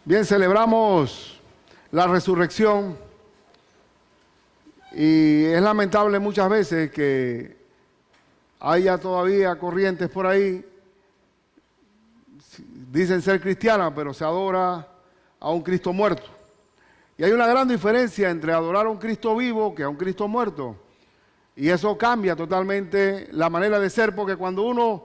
Bien, celebramos la resurrección y es lamentable muchas veces que haya todavía corrientes por ahí, dicen ser cristianas, pero se adora a un Cristo muerto. Y hay una gran diferencia entre adorar a un Cristo vivo que a un Cristo muerto. Y eso cambia totalmente la manera de ser, porque cuando uno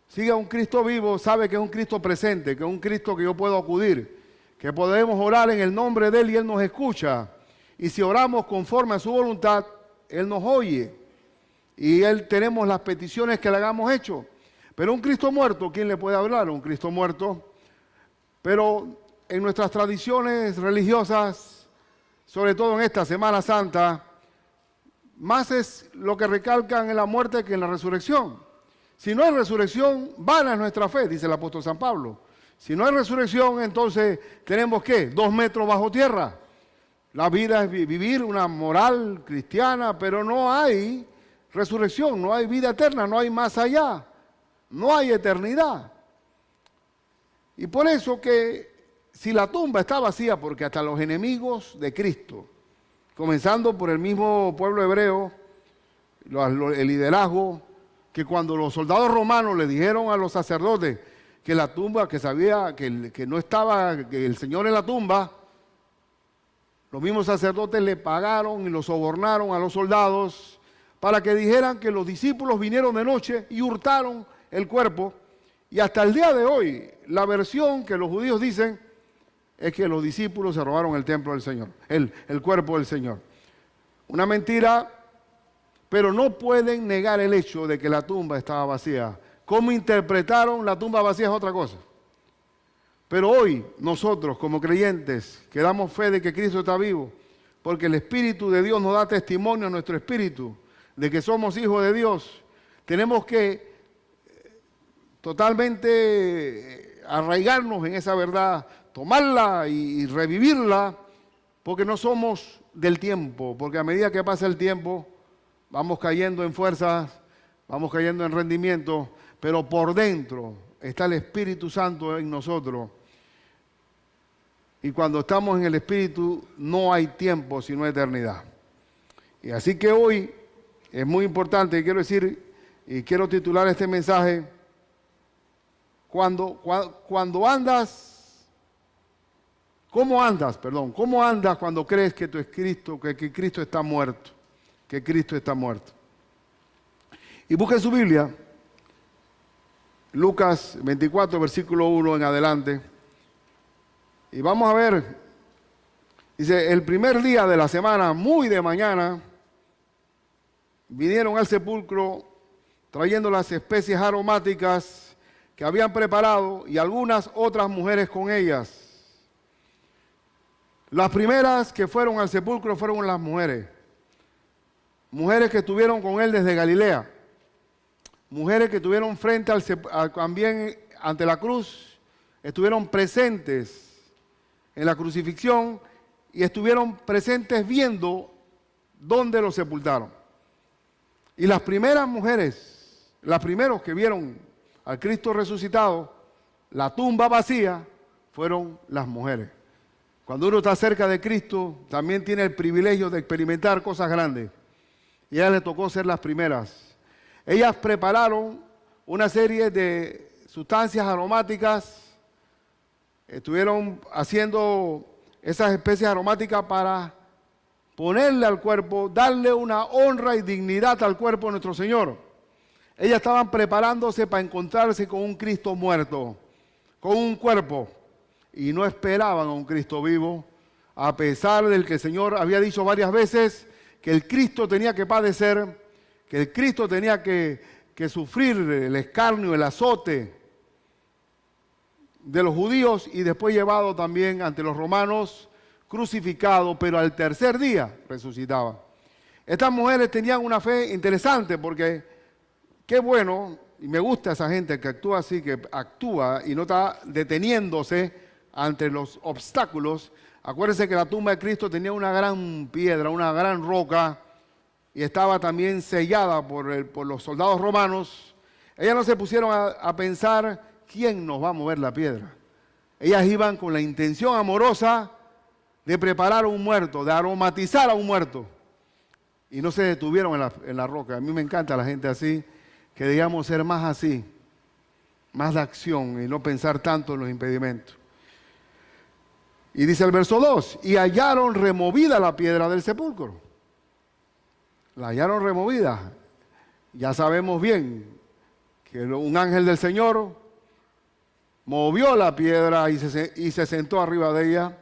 sigue a un Cristo vivo, sabe que es un Cristo presente, que es un Cristo que yo puedo acudir, que podemos orar en el nombre de Él y Él nos escucha. Y si oramos conforme a su voluntad, Él nos oye. Y Él tenemos las peticiones que le hagamos hecho. Pero un Cristo muerto, ¿quién le puede hablar? Un Cristo muerto. Pero en nuestras tradiciones religiosas, sobre todo en esta Semana Santa, más es lo que recalcan en la muerte que en la resurrección. Si no hay resurrección, vana es nuestra fe, dice el apóstol San Pablo. Si no hay resurrección, entonces tenemos ¿qué? 2 metros bajo tierra. La vida es vivir una moral cristiana, pero no hay resurrección, no hay vida eterna, no hay más allá, no hay eternidad. Y por eso que si la tumba está vacía, porque hasta los enemigos de Cristo, comenzando por el mismo pueblo hebreo, el liderazgo, que cuando los soldados romanos le dijeron a los sacerdotes que la tumba, que sabía que no estaba, que el Señor en la tumba, los mismos sacerdotes le pagaron y lo sobornaron a los soldados para que dijeran que los discípulos vinieron de noche y hurtaron el cuerpo. Y hasta el día de hoy, la versión que los judíos dicen es que los discípulos se robaron el templo del Señor, el cuerpo del Señor. Una mentira, pero no pueden negar el hecho de que la tumba estaba vacía. ¿Cómo interpretaron la tumba vacía es otra cosa? Pero hoy nosotros como creyentes que damos fe de que Cristo está vivo, porque el Espíritu de Dios nos da testimonio a nuestro espíritu de que somos hijos de Dios, tenemos que totalmente arraigarnos en esa verdad, tomarla y revivirla, porque no somos del tiempo, porque a medida que pasa el tiempo vamos cayendo en fuerzas, vamos cayendo en rendimiento, pero por dentro está el Espíritu Santo en nosotros. Y cuando estamos en el Espíritu no hay tiempo sino eternidad. Y así que hoy es muy importante, quiero decir, y quiero titular este mensaje, cuando andas, ¿cómo andas? ¿Cómo andas cuando crees que tú es Cristo, que Cristo está muerto? Que Cristo está muerto. Y busquen su Biblia, Lucas 24, versículo 1 en adelante. Y vamos a ver, dice, el primer día de la semana, muy de mañana, vinieron al sepulcro trayendo las especies aromáticas que habían preparado y algunas otras mujeres con ellas. Las primeras que fueron al sepulcro fueron las mujeres. Mujeres que estuvieron con él desde Galilea. Mujeres que estuvieron frente también ante la cruz, estuvieron presentes en la crucifixión y estuvieron presentes viendo dónde lo sepultaron. Y las primeras mujeres, las primeros que vieron al Cristo resucitado, la tumba vacía, fueron las mujeres. Cuando uno está cerca de Cristo, también tiene el privilegio de experimentar cosas grandes. Y a ellas le tocó ser las primeras. Ellas prepararon una serie de sustancias aromáticas, estuvieron haciendo esas especies aromáticas para ponerle al cuerpo, darle una honra y dignidad al cuerpo de nuestro Señor. Ellas estaban preparándose para encontrarse con un Cristo muerto, con un cuerpo, y no esperaban a un Cristo vivo, a pesar del que el Señor había dicho varias veces que el Cristo tenía que padecer, que el Cristo tenía que sufrir el escarnio, el azote de los judíos y después llevado también ante los romanos, crucificado, pero al tercer día resucitaba. Estas mujeres tenían una fe interesante porque qué bueno, y me gusta esa gente que actúa así, que actúa y no está deteniéndose ante los obstáculos. Acuérdense que la tumba de Cristo tenía una gran piedra, una gran roca, y estaba también sellada por los soldados romanos. Ellas no se pusieron a pensar quién nos va a mover la piedra. Ellas iban con la intención amorosa de preparar a un muerto, de aromatizar a un muerto. Y no se detuvieron en la roca. A mí me encanta la gente así, que debíamos ser más así, más de acción y no pensar tanto en los impedimentos. Y dice el verso 2, y hallaron removida la piedra del sepulcro. La hallaron removida. Ya sabemos bien que un ángel del Señor movió la piedra y se sentó arriba de ella.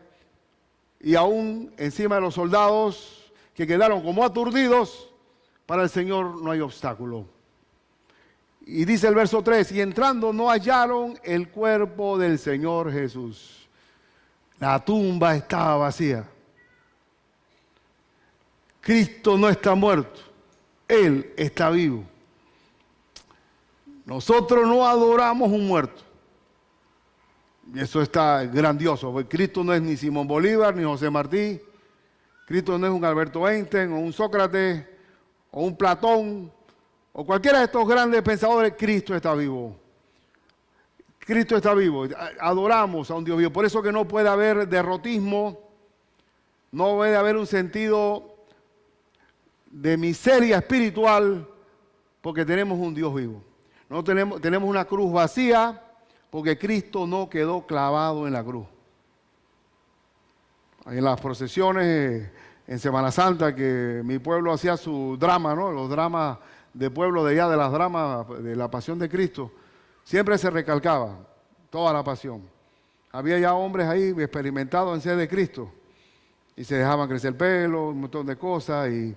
Y aún encima de los soldados que quedaron como aturdidos, para el Señor no hay obstáculo. Y dice el verso 3, y entrando no hallaron el cuerpo del Señor Jesús. La tumba estaba vacía. Cristo no está muerto, Él está vivo. Nosotros no adoramos un muerto. Y eso está grandioso, porque Cristo no es ni Simón Bolívar, ni José Martí. Cristo no es un Alberto Einstein, o un Sócrates, o un Platón, o cualquiera de estos grandes pensadores. Cristo está vivo. Cristo está vivo. Adoramos a un Dios vivo. Por eso que no puede haber derrotismo, no puede haber un sentido de miseria espiritual, porque tenemos un Dios vivo. No tenemos una cruz vacía, porque Cristo no quedó clavado en la cruz. En las procesiones en Semana Santa, que mi pueblo hacía su drama, ¿no? Los dramas de pueblo de allá, de las dramas de la pasión de Cristo, siempre se recalcaba toda la pasión. Había ya hombres ahí experimentados en sed de Cristo, y se dejaban crecer el pelo, un montón de cosas, y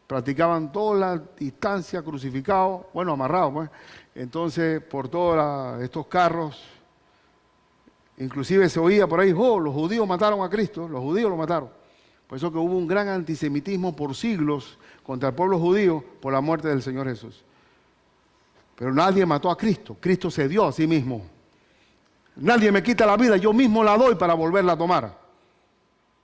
practicaban toda la distancia crucificados, bueno, amarrados, pues. Entonces, por todos estos carros, inclusive se oía por ahí, oh, los judíos mataron a Cristo, los judíos lo mataron. Por eso que hubo un gran antisemitismo por siglos contra el pueblo judío por la muerte del Señor Jesús. Pero nadie mató a Cristo, Cristo se dio a sí mismo. Nadie me quita la vida, yo mismo la doy para volverla a tomar.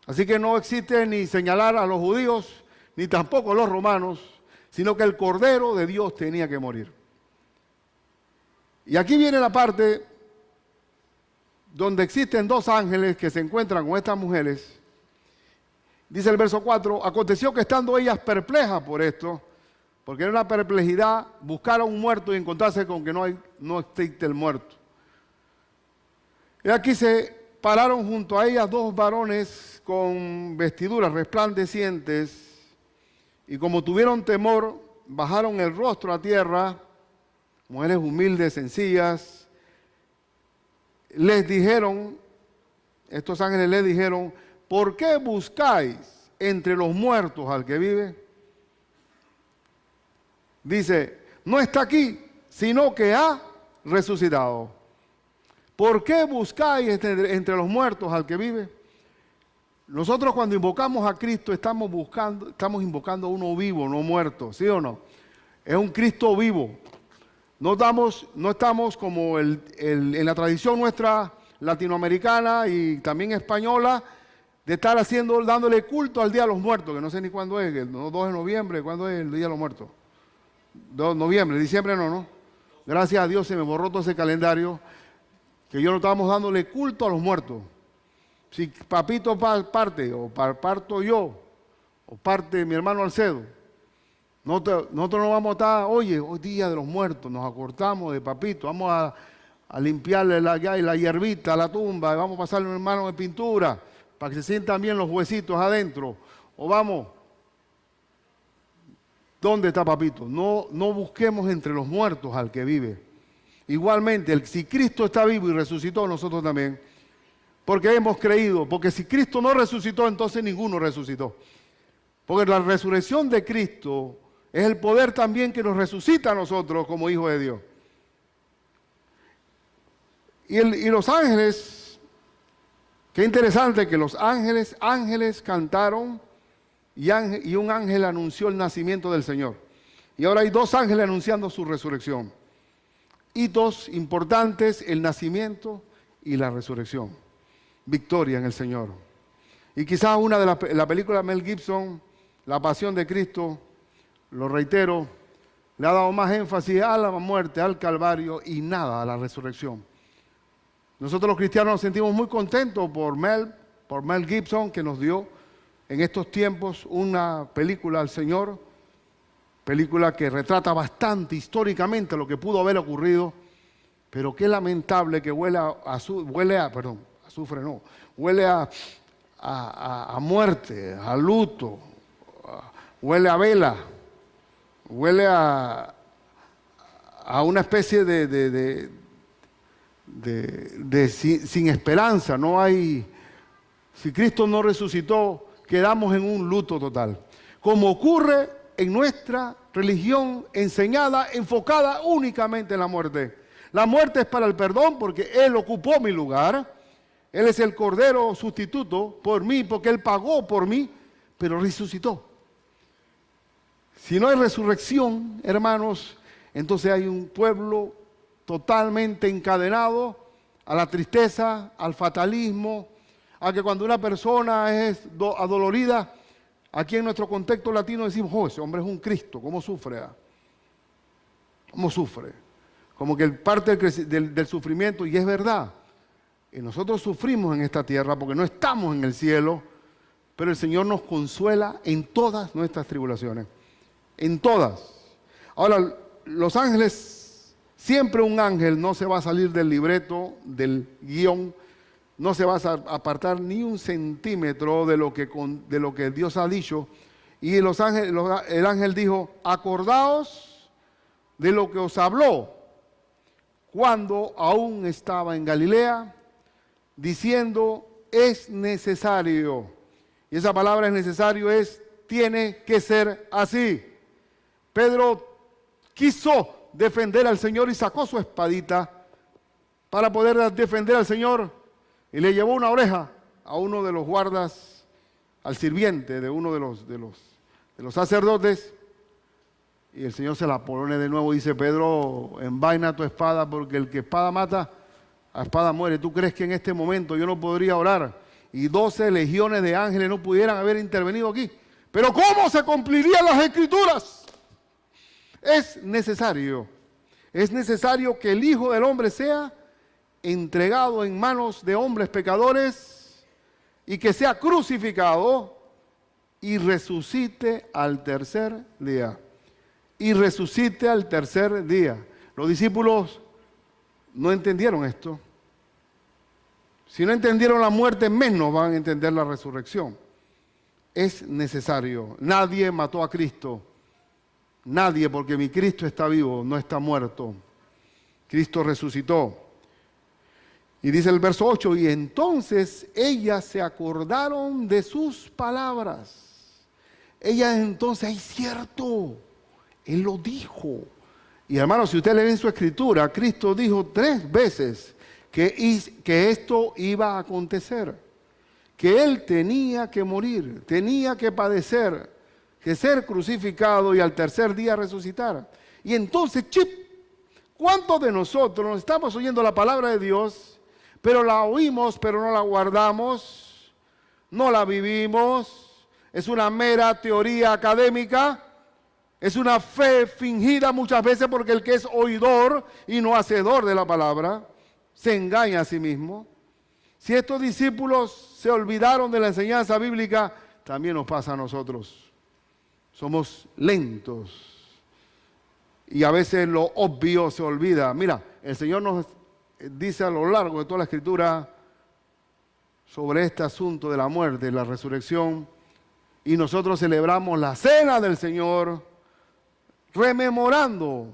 Así que no existe ni señalar a los judíos, ni tampoco a los romanos, sino que el Cordero de Dios tenía que morir. Y aquí viene la parte donde existen dos ángeles que se encuentran con estas mujeres. Dice el verso 4, aconteció que estando ellas perplejas por esto, porque era una perplejidad buscar a un muerto y encontrarse con que no existe el muerto. Y aquí se pararon junto a ellas dos varones con vestiduras resplandecientes, y como tuvieron temor, bajaron el rostro a tierra, mujeres humildes, sencillas. Les dijeron, estos ángeles les dijeron, ¿por qué buscáis entre los muertos al que vive? Dice, no está aquí, sino que ha resucitado. ¿Por qué buscáis entre los muertos al que vive? Nosotros cuando invocamos a Cristo estamos invocando a uno vivo, no muerto, ¿sí o no? Es un Cristo vivo. No estamos como en la tradición nuestra latinoamericana y también española, de estar dándole culto al Día de los Muertos, que no sé ni cuándo es, el 2 de noviembre, ¿cuándo es el Día de los Muertos? 2 de noviembre, diciembre no. Gracias a Dios se me borró todo ese calendario, que yo no estábamos dándole culto a los muertos. Si papito parte, o parto yo, o parte mi hermano Alcedo, nosotros no vamos a estar, oye, hoy Día de los Muertos, nos acortamos de papito, vamos a limpiarle la hierbita a la tumba, vamos a pasarle un mano de pintura, para que se sientan bien los huesitos adentro, o vamos, ¿dónde está papito? No busquemos entre los muertos al que vive. Igualmente, si Cristo está vivo y resucitó, nosotros también, porque hemos creído, porque si Cristo no resucitó, entonces ninguno resucitó. Porque la resurrección de Cristo es el poder también que nos resucita a nosotros como hijos de Dios. Y los ángeles, qué interesante que los ángeles cantaron y un ángel anunció el nacimiento del Señor. Y ahora hay dos ángeles anunciando su resurrección. Hitos importantes, el nacimiento y la resurrección. Victoria en el Señor. Y quizás una de la película de Mel Gibson, La Pasión de Cristo, lo reitero, le ha dado más énfasis a la muerte, al Calvario y nada a la resurrección. Nosotros los cristianos nos sentimos muy contentos por Mel Gibson, que nos dio en estos tiempos una película al Señor, película que retrata bastante históricamente lo que pudo haber ocurrido, pero qué lamentable que huele a muerte, a luto, huele a vela, huele a una especie sin esperanza. No hay, si Cristo no resucitó, quedamos en un luto total. Como ocurre en nuestra religión enseñada, enfocada únicamente en la muerte. La muerte es para el perdón porque Él ocupó mi lugar. Él es el Cordero sustituto por mí, porque Él pagó por mí, pero resucitó. Si no hay resurrección, hermanos, entonces hay un pueblo totalmente encadenado a la tristeza, al fatalismo, a que cuando una persona es adolorida, aquí en nuestro contexto latino decimos, oh, ese hombre es un Cristo, ¿cómo sufre? ¿Cómo sufre? Como que parte del sufrimiento, y es verdad. Y nosotros sufrimos en esta tierra porque no estamos en el cielo, pero el Señor nos consuela en todas nuestras tribulaciones. En todas. Ahora, los ángeles, siempre un ángel no se va a salir del libreto, del guión, no se va a apartar ni un centímetro de lo que Dios ha dicho. Y el ángel dijo, acordaos de lo que os habló cuando aún estaba en Galilea, diciendo, es necesario. Y esa palabra es necesario, tiene que ser así. Pedro quiso defender al Señor y sacó su espadita para poder defender al Señor y le llevó una oreja a uno de los guardas, al sirviente de uno de los sacerdotes, y el Señor se la pone de nuevo y dice, Pedro, envaina tu espada porque el que espada mata, a espada muere. ¿Tú crees que en este momento yo no podría orar y 12 legiones de ángeles no pudieran haber intervenido aquí? Pero ¿cómo se cumplirían las Escrituras? Es necesario que el Hijo del Hombre sea entregado en manos de hombres pecadores y que sea crucificado y resucite al tercer día. Y resucite al tercer día. Los discípulos no entendieron esto. Si no entendieron la muerte, menos van a entender la resurrección. Es necesario. Nadie mató a Cristo. Nadie, porque mi Cristo está vivo, no está muerto. Cristo resucitó. Y dice el verso 8, y entonces ellas se acordaron de sus palabras. Ellas entonces, es cierto, Él lo dijo. Y hermanos, si usted lee en su escritura, Cristo dijo 3 veces que esto iba a acontecer. Que Él tenía que morir, tenía que padecer, que ser crucificado y al tercer día resucitar. Y entonces, ¿cuántos de nosotros nos estamos oyendo la palabra de Dios, pero la oímos, pero no la guardamos, no la vivimos? Es una mera teoría académica, es una fe fingida muchas veces porque el que es oidor y no hacedor de la palabra, se engaña a sí mismo. Si estos discípulos se olvidaron de la enseñanza bíblica, también nos pasa a nosotros. Somos lentos y a veces lo obvio se olvida. Mira, el Señor nos dice a lo largo de toda la Escritura sobre este asunto de la muerte y la resurrección, y nosotros celebramos la cena del Señor rememorando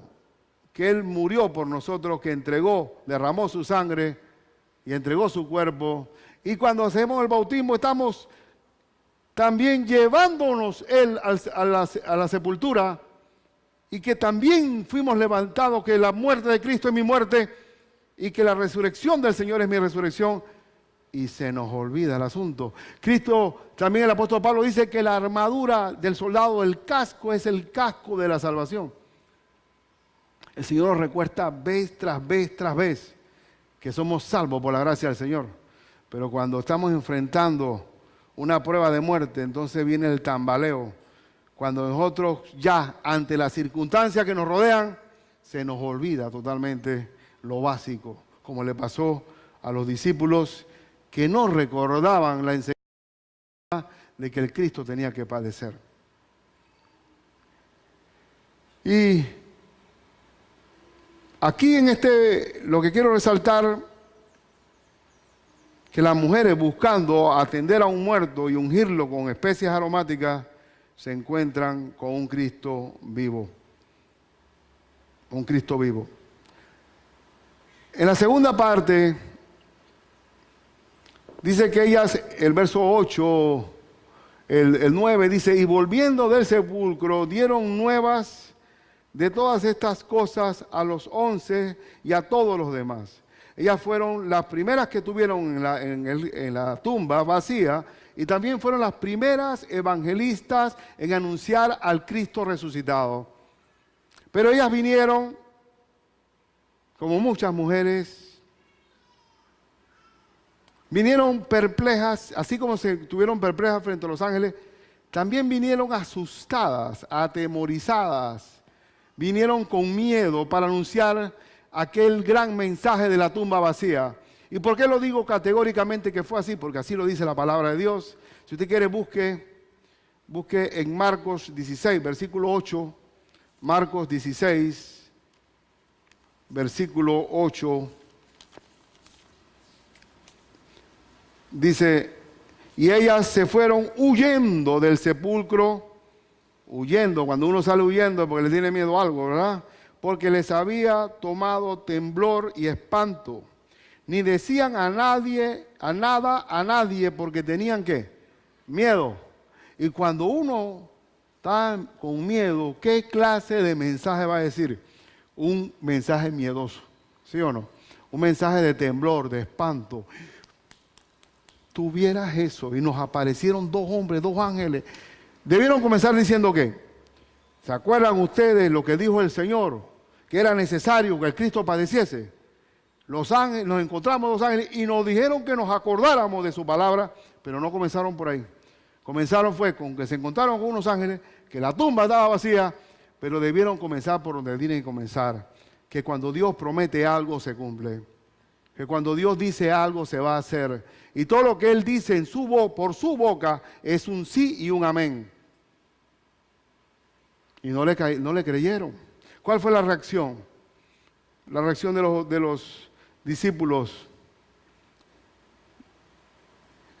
que Él murió por nosotros, que derramó su sangre y entregó su cuerpo. Y cuando hacemos el bautismo estamos también llevándonos Él a la sepultura, y que también fuimos levantados, que la muerte de Cristo es mi muerte y que la resurrección del Señor es mi resurrección. Y se nos olvida el asunto. Cristo, también el apóstol Pablo dice que la armadura del soldado, el casco, es el casco de la salvación. El Señor nos recuerda vez tras vez tras vez que somos salvos por la gracia del Señor. Pero cuando estamos enfrentando una prueba de muerte, entonces viene el tambaleo. Cuando nosotros ya, ante las circunstancias que nos rodean, se nos olvida totalmente lo básico, como le pasó a los discípulos que no recordaban la enseñanza de que el Cristo tenía que padecer. Y aquí lo que quiero resaltar, que las mujeres buscando atender a un muerto y ungirlo con especias aromáticas, se encuentran con un Cristo vivo. Un Cristo vivo. En la segunda parte, dice que ellas, el verso 8, el 9, dice, y volviendo del sepulcro, dieron nuevas de todas estas cosas a los 11 y a todos los demás. Ellas fueron las primeras que tuvieron en la tumba vacía y también fueron las primeras evangelistas en anunciar al Cristo resucitado. Pero ellas vinieron, como muchas mujeres, vinieron perplejas, así como se tuvieron perplejas frente a los ángeles, también vinieron asustadas, atemorizadas, vinieron con miedo para anunciar aquel gran mensaje de la tumba vacía. ¿Y por qué lo digo categóricamente que fue así? Porque así lo dice la palabra de Dios. Si usted quiere, busque en Marcos 16, versículo 8. Marcos 16, versículo 8. Dice, y ellas se fueron huyendo del sepulcro. Huyendo, cuando uno sale huyendo porque le tiene miedo a algo, ¿verdad? Porque les había tomado temblor y espanto. Ni decían a nadie, porque tenían ¿qué? Miedo. Y cuando uno está con miedo, ¿qué clase de mensaje va a decir? Un mensaje miedoso, ¿sí o no? Un mensaje de temblor, de espanto. Tuvieras eso y nos aparecieron dos hombres, dos ángeles. Debieron comenzar diciendo ¿qué? ¿Se acuerdan ustedes lo que dijo el Señor? Que era necesario que el Cristo padeciese. Los ángeles, nos encontramos dos ángeles y nos dijeron que nos acordáramos de su palabra, pero no comenzaron por ahí. Comenzaron fue con que se encontraron con unos ángeles, que la tumba estaba vacía, pero debieron comenzar por donde tienen que comenzar. Que cuando Dios promete algo se cumple. Que cuando Dios dice algo se va a hacer. Y todo lo que Él dice por su boca es un sí y un amén. Y no le creyeron. ¿Cuál fue la reacción? La reacción de los discípulos.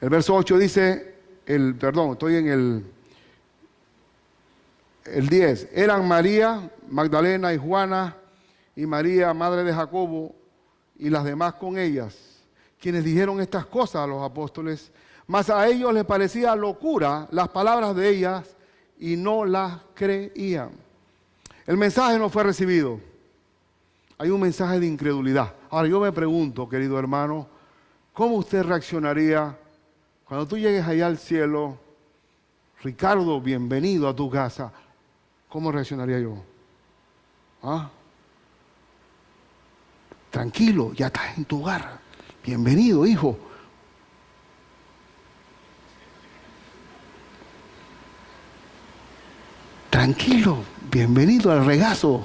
El verso 8 dice, estoy en el 10. Eran María Magdalena y Juana y María, madre de Jacobo, y las demás con ellas, quienes dijeron estas cosas a los apóstoles, mas a ellos les parecía locura las palabras de ellas y no las creían. El mensaje no fue recibido. Hay un mensaje de incredulidad. Ahora yo me pregunto, querido hermano, ¿cómo usted reaccionaría cuando tú llegues allá al cielo? Ricardo, bienvenido a tu casa. ¿Cómo reaccionaría yo? ¿Ah? Tranquilo, ya estás en tu hogar. Bienvenido, hijo. Tranquilo, bienvenido al regazo.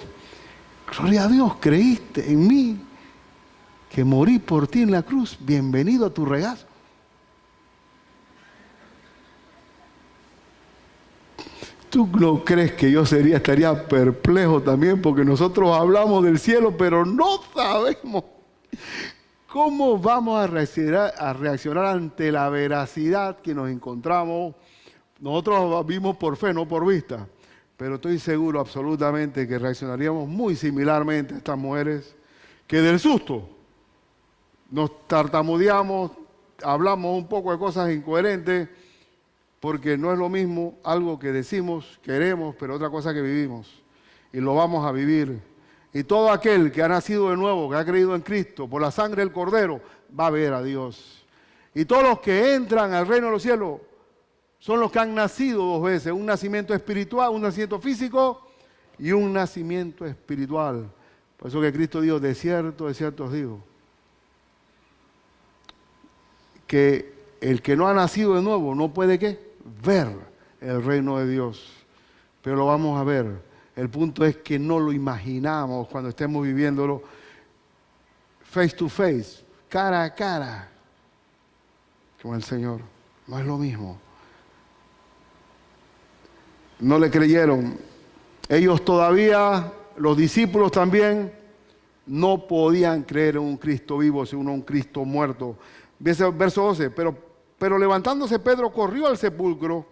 Gloria a Dios, creíste en mí, que morí por ti en la cruz. Bienvenido a tu regazo. ¿Tú no crees que yo estaría perplejo también? Porque nosotros hablamos del cielo, pero no sabemos cómo vamos a reaccionar ante la veracidad que nos encontramos. Nosotros vimos por fe, no por vista. Pero estoy seguro absolutamente que reaccionaríamos muy similarmente a estas mujeres, que del susto nos tartamudeamos, hablamos un poco de cosas incoherentes, porque no es lo mismo algo que decimos, queremos, pero otra cosa que vivimos. Y lo vamos a vivir. Y todo aquel que ha nacido de nuevo, que ha creído en Cristo, por la sangre del Cordero, va a ver a Dios. Y todos los que entran al reino de los cielos son los que han nacido dos veces. Un nacimiento espiritual, un nacimiento físico y un nacimiento espiritual. Por eso que Cristo dijo, de cierto os digo, que el que no ha nacido de nuevo no puede ¿qué? Ver el reino de Dios, pero lo vamos a ver. El punto es que no lo imaginamos cuando estemos viviéndolo face to face, cara a cara con el Señor. No es lo mismo. No le creyeron. Ellos todavía, los discípulos también, no podían creer en un Cristo vivo, sino en un Cristo muerto. Verso 12, pero levantándose Pedro corrió al sepulcro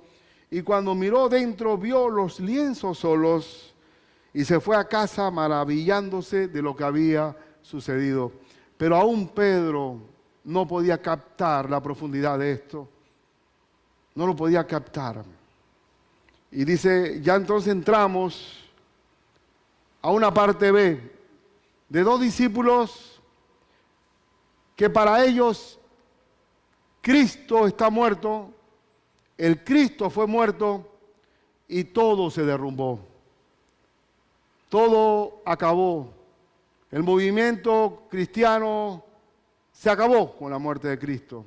y cuando miró dentro vio los lienzos solos y se fue a casa maravillándose de lo que había sucedido. Pero aún Pedro no podía captar la profundidad de esto. No lo podía captar. Y dice, ya entonces entramos a una parte B de dos discípulos que para ellos Cristo está muerto, el Cristo fue muerto y todo se derrumbó. Todo acabó. El movimiento cristiano se acabó con la muerte de Cristo.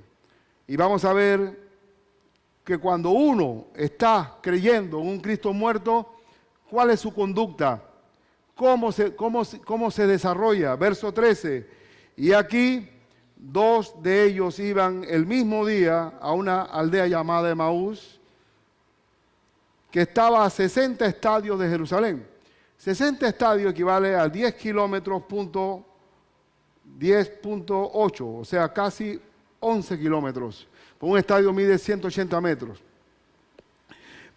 Y vamos a ver que cuando uno está creyendo en un Cristo muerto, ¿cuál es su conducta? ¿Cómo se desarrolla? Verso 13. Y aquí 2 de ellos iban el mismo día a una aldea llamada Emaús, que estaba a 60 estadios de Jerusalén. 60 estadios equivale a 10 kilómetros, 10.8, o sea, casi 11 kilómetros. Un estadio mide 180 metros.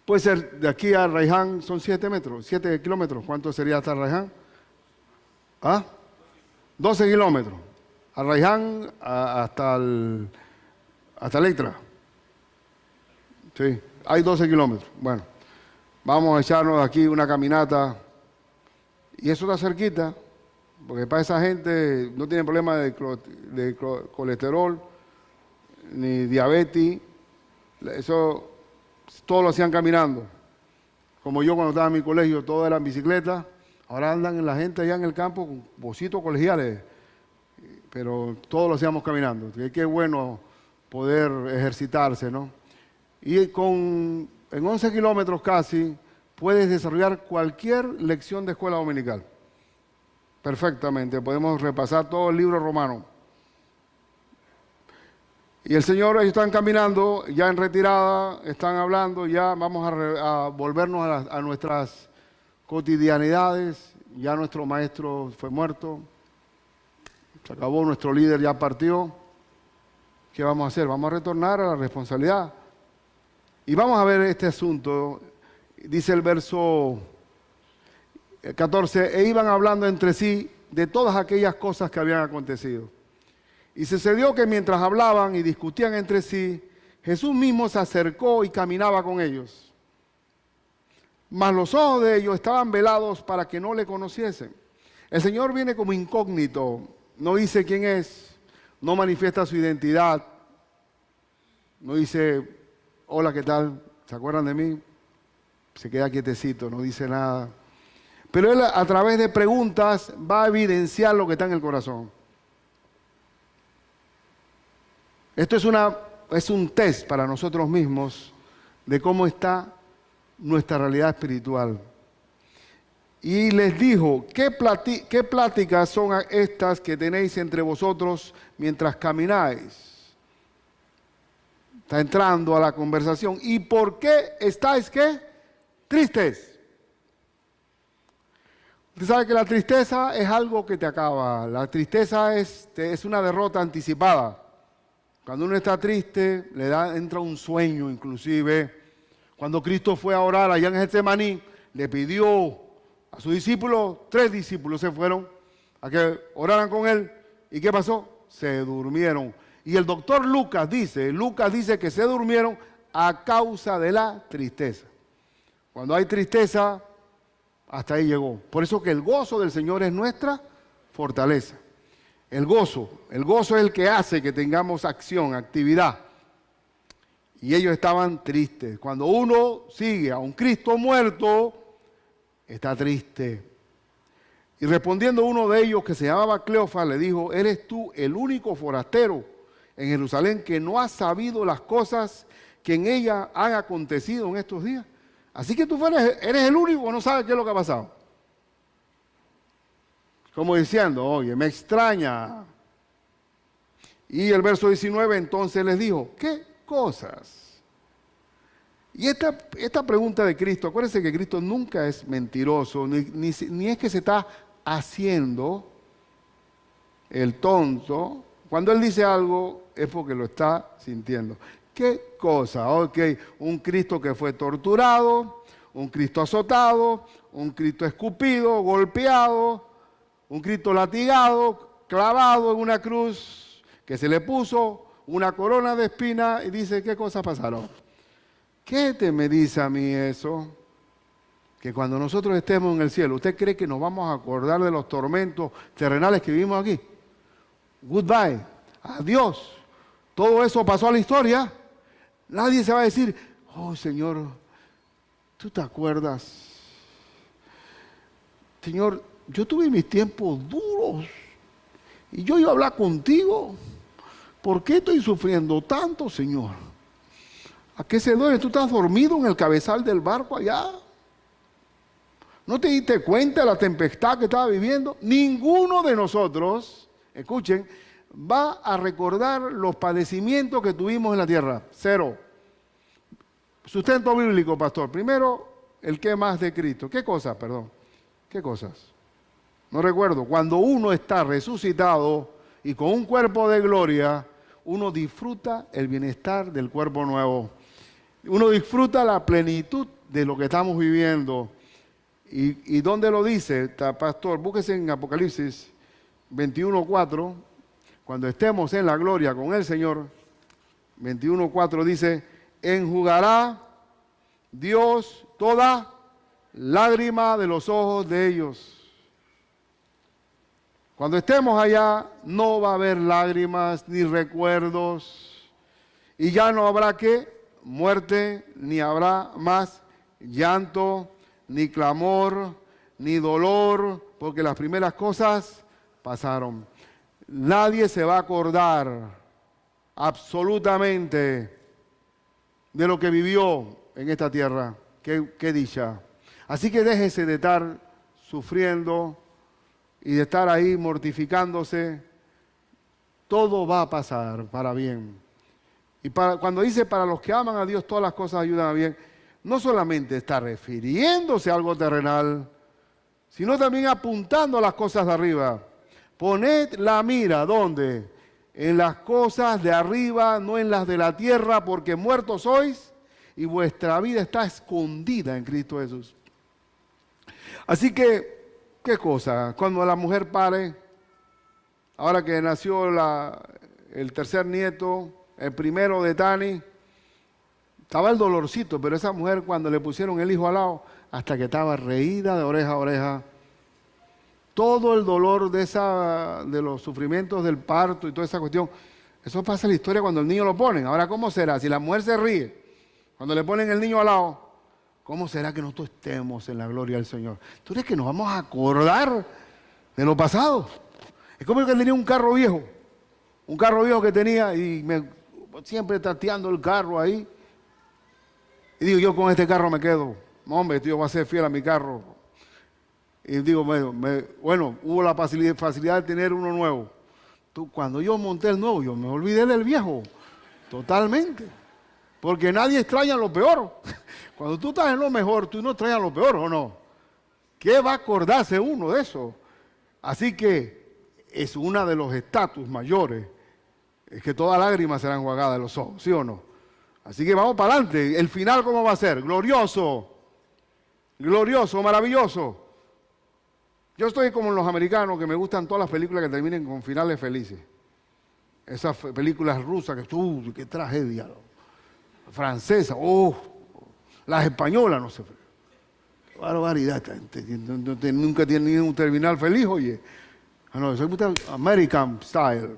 Puede ser de aquí a Raiján, son 7 metros, 7 kilómetros. ¿Cuánto sería hasta Raiján? 12 kilómetros. A Raiján hasta Electra. Sí, hay 12 kilómetros. Bueno, vamos a echarnos aquí una caminata. Y eso está cerquita, porque para esa gente no tiene problema de colesterol, ni diabetes. Eso todo lo hacían caminando. Como yo cuando estaba en mi colegio, todo era en bicicleta. Ahora andan la gente allá en el campo con bocitos colegiales, pero todo lo hacíamos caminando. Y qué bueno poder ejercitarse, ¿no? Y en 11 kilómetros casi puedes desarrollar cualquier lección de escuela dominical. Perfectamente, podemos repasar todo el libro romano. Y el Señor, ellos están caminando, ya en retirada, están hablando, ya vamos a volvernos a nuestras cotidianidades. Ya nuestro maestro fue muerto, se acabó, nuestro líder ya partió. ¿Qué vamos a hacer? Vamos a retornar a la responsabilidad. Y vamos a ver este asunto. Dice el verso 14, e iban hablando entre sí de todas aquellas cosas que habían acontecido. Y sucedió que mientras hablaban y discutían entre sí, Jesús mismo se acercó y caminaba con ellos. Mas los ojos de ellos estaban velados para que no le conociesen. El Señor viene como incógnito, no dice quién es, no manifiesta su identidad, no dice, hola, ¿qué tal? ¿Se acuerdan de mí? Se queda quietecito, no dice nada. Pero Él a través de preguntas va a evidenciar lo que está en el corazón. Esto es un test para nosotros mismos de cómo está nuestra realidad espiritual. Y les dijo, ¿qué pláticas son estas que tenéis entre vosotros mientras camináis? Está entrando a la conversación. ¿Y por qué estáis qué? Tristes. Usted sabe que la tristeza es algo que te acaba. La tristeza es una derrota anticipada. Cuando uno está triste, entra un sueño inclusive. Cuando Cristo fue a orar allá en Getsemaní, le pidió a sus discípulos, 3 discípulos se fueron a que oraran con él. ¿Y qué pasó? Se durmieron. Y el doctor Lucas dice que se durmieron a causa de la tristeza. Cuando hay tristeza, hasta ahí llegó. Por eso que el gozo del Señor es nuestra fortaleza. El gozo es el que hace que tengamos acción, actividad. Y ellos estaban tristes. Cuando uno sigue a un Cristo muerto, está triste. Y respondiendo uno de ellos, que se llamaba Cleofas, le dijo, ¿eres tú el único forastero en Jerusalén que no ha sabido las cosas que en ella han acontecido en estos días? Así que tú eres el único que no sabe qué es lo que ha pasado. Como diciendo, oye, me extraña. Y el verso 19, entonces les dijo, ¿qué cosas? Y esta pregunta de Cristo, acuérdense que Cristo nunca es mentiroso, ni es que se está haciendo el tonto. Cuando Él dice algo es porque lo está sintiendo. ¿Qué cosa? Ok, un Cristo que fue torturado, un Cristo azotado, un Cristo escupido, golpeado, un Cristo latigado, clavado en una cruz, que se le puso una corona de espinas y dice, ¿qué cosas pasaron? ¿Qué te me dice a mí eso? Que cuando nosotros estemos en el cielo, ¿usted cree que nos vamos a acordar de los tormentos terrenales que vivimos aquí? Goodbye, adiós. Todo eso pasó a la historia. Nadie se va a decir, oh Señor, ¿tú te acuerdas? Señor, yo tuve mis tiempos duros y yo iba a hablar contigo. ¿Por qué estoy sufriendo tanto, Señor? ¿A qué se duele? ¿Tú estás dormido en el cabezal del barco allá? ¿No te diste cuenta de la tempestad que estaba viviendo? Ninguno de nosotros, escuchen, va a recordar los padecimientos que tuvimos en la tierra. Cero. Sustento bíblico, pastor. Primero, el qué más de Cristo. ¿Qué cosas, perdón? ¿Qué cosas? No recuerdo. Cuando uno está resucitado y con un cuerpo de gloria, uno disfruta el bienestar del cuerpo nuevo. Uno disfruta la plenitud de lo que estamos viviendo. ¿Y dónde lo dice, pastor? Búsquese en Apocalipsis 21:4. Cuando estemos en la gloria con el Señor, 21:4 dice, enjugará Dios toda lágrima de los ojos de ellos. Cuando estemos allá, no va a haber lágrimas ni recuerdos. Y ya no habrá muerte, ni habrá más llanto, ni clamor, ni dolor, porque las primeras cosas pasaron. Nadie se va a acordar absolutamente de lo que vivió en esta tierra. Qué dicha. Así que déjese de estar sufriendo y de estar ahí mortificándose. Todo va a pasar para bien. Y cuando dice para los que aman a Dios todas las cosas ayudan a bien, no solamente está refiriéndose a algo terrenal, sino también apuntando a las cosas de arriba. Poned la mira, ¿dónde? En las cosas de arriba, no en las de la tierra, porque muertos sois y vuestra vida está escondida en Cristo Jesús. Así que, ¿qué cosa? Cuando la mujer pare, ahora que nació el tercer nieto, el primero de Tani, estaba el dolorcito, pero esa mujer cuando le pusieron el hijo al lado, hasta que estaba reída de oreja a oreja, todo el dolor de los sufrimientos del parto y toda esa cuestión, eso pasa en la historia cuando el niño lo ponen. Ahora, ¿cómo será? Si la mujer se ríe cuando le ponen el niño al lado, ¿cómo será que nosotros estemos en la gloria del Señor? ¿Tú crees que nos vamos a acordar de lo pasado? Es como el que tenía un carro viejo que tenía y siempre tateando el carro ahí. Y digo, yo con este carro me quedo. No, hombre, tío, voy a ser fiel a mi carro. Y digo, bueno, hubo la facilidad de tener uno nuevo. Cuando yo monté el nuevo, yo me olvidé del viejo. Totalmente. Porque nadie extraña lo peor. Cuando tú estás en lo mejor, tú no extrañas lo peor, ¿o no? ¿Qué va a acordarse uno de eso? Así que es uno de los estatus mayores. Es que toda lágrima será enjuagada de los ojos, ¿sí o no? Así que vamos para adelante. ¿El final cómo va a ser? Glorioso. Glorioso, maravilloso. Yo estoy como los americanos que me gustan todas las películas que terminen con finales felices. Esas películas rusas qué tragedia. Francesas, las españolas, no sé. Qué barbaridad. Nunca tienen un terminal feliz, oye. No, soy muy American style.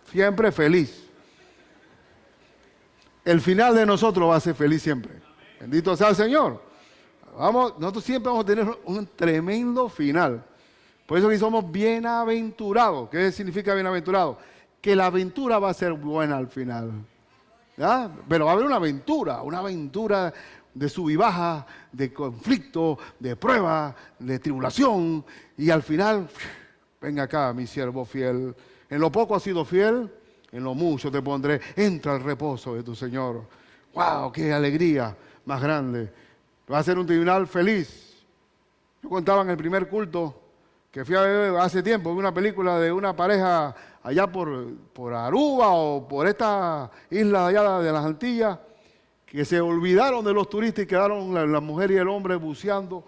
Siempre feliz. El final de nosotros va a ser feliz siempre. Bendito sea el Señor. Nosotros siempre vamos a tener un tremendo final. Por eso que somos bienaventurados. ¿Qué significa bienaventurado? Que la aventura va a ser buena al final. ¿Ya? Pero va a haber una aventura de sub y baja, de conflicto, de prueba, de tribulación. Y al final, venga acá, mi siervo fiel. En lo poco has sido fiel, En lo mucho te pondré. Entra al reposo de tu Señor. ¡Wow! ¡Qué alegría más grande! Va a ser un tribunal feliz. Yo contaba en el primer culto que fui a ver hace tiempo, vi una película de una pareja allá por Aruba o por esta isla allá de las Antillas, que se olvidaron de los turistas y quedaron la mujer y el hombre buceando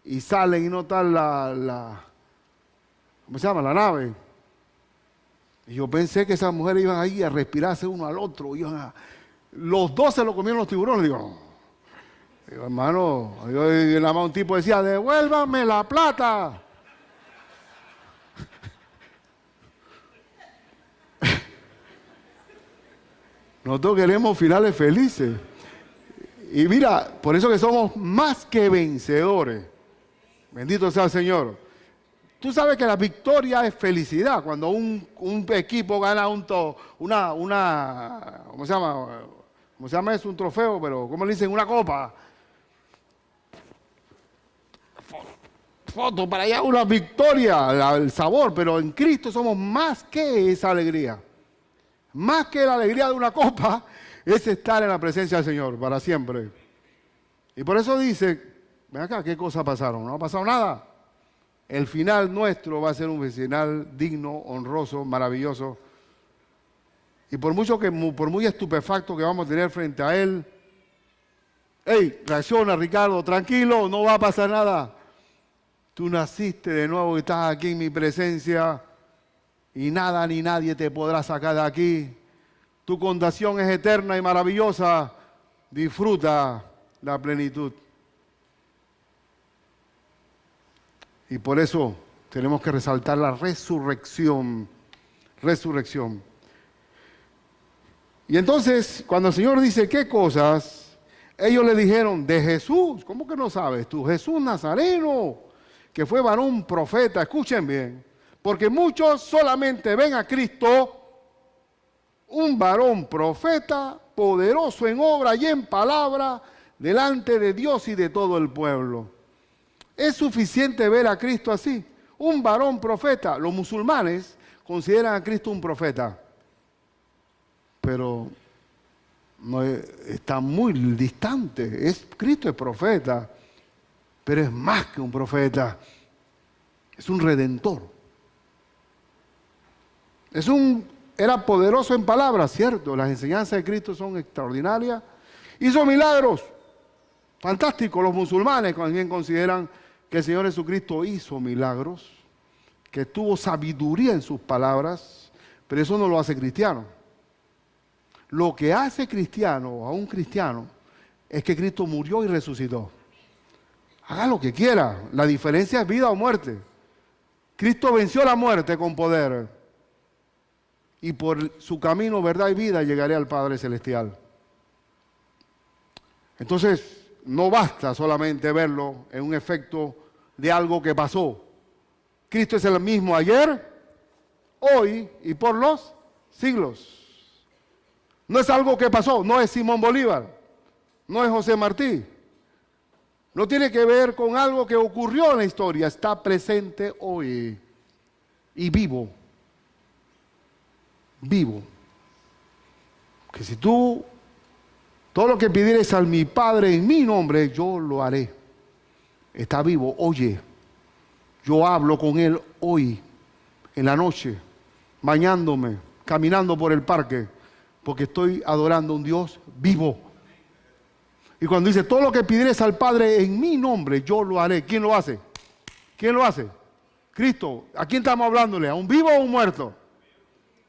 y salen y no están ¿cómo se llama? La nave. Y yo pensé que esas mujeres iban ahí a respirarse uno al otro, los dos se lo comieron los tiburones. Digo, hermano, un tipo decía, devuélvame la plata. Nosotros queremos finales felices. Y mira, por eso que somos más que vencedores. Bendito sea el Señor. Tú sabes que la victoria es felicidad. Cuando un equipo gana ¿cómo se llama? ¿Cómo se llama eso? Un trofeo, pero ¿cómo le dicen? Una copa. Foto para allá, una victoria, el sabor. Pero en Cristo somos más que esa alegría. Más que la alegría de una copa, es estar en la presencia del Señor para siempre. Y por eso dice, ven acá, ¿qué cosas pasaron? No ha pasado nada. El final nuestro va a ser un final digno, honroso, maravilloso. Y por muy estupefacto que vamos a tener frente a Él, hey, reacciona Ricardo, tranquilo, no va a pasar nada. Tú naciste de nuevo y estás aquí en mi presencia. Y nada ni nadie te podrá sacar de aquí. Tu condición es eterna y maravillosa. Disfruta la plenitud. Y por eso tenemos que resaltar la resurrección. Resurrección. Y entonces, cuando el Señor dice qué cosas, ellos le dijeron, de Jesús. ¿Cómo que no sabes tú? Jesús Nazareno, que fue varón profeta. Escuchen bien. Porque muchos solamente ven a Cristo, un varón profeta, poderoso en obra y en palabra, delante de Dios y de todo el pueblo. ¿Es suficiente ver a Cristo así? Un varón profeta. Los musulmanes consideran a Cristo un profeta. Pero no está muy distante. Cristo es profeta, pero es más que un profeta. Es un redentor. Era poderoso en palabras, cierto. Las enseñanzas de Cristo son extraordinarias. Hizo milagros. Fantástico. Los musulmanes también consideran que el Señor Jesucristo hizo milagros, que tuvo sabiduría en sus palabras, pero eso no lo hace cristiano. Lo que hace cristiano a un cristiano es que Cristo murió y resucitó. Haga lo que quiera. La diferencia es vida o muerte. Cristo venció la muerte con poder. Y por su camino, verdad y vida, llegaré al Padre Celestial. Entonces, no basta solamente verlo en un efecto de algo que pasó. Cristo es el mismo ayer, hoy y por los siglos. No es algo que pasó, no es Simón Bolívar, no es José Martí. No tiene que ver con algo que ocurrió en la historia, está presente hoy y vivo. Vivo. Que si tú, todo lo que pidieres a mi Padre en mi nombre, yo lo haré. Está vivo, oye. Yo hablo con Él hoy, en la noche, bañándome, caminando por el parque, porque estoy adorando a un Dios vivo. Y cuando dice, todo lo que pidieres al Padre en mi nombre, yo lo haré. ¿Quién lo hace? ¿Quién lo hace? Cristo. ¿A quién estamos hablándole? ¿A un vivo o a un muerto?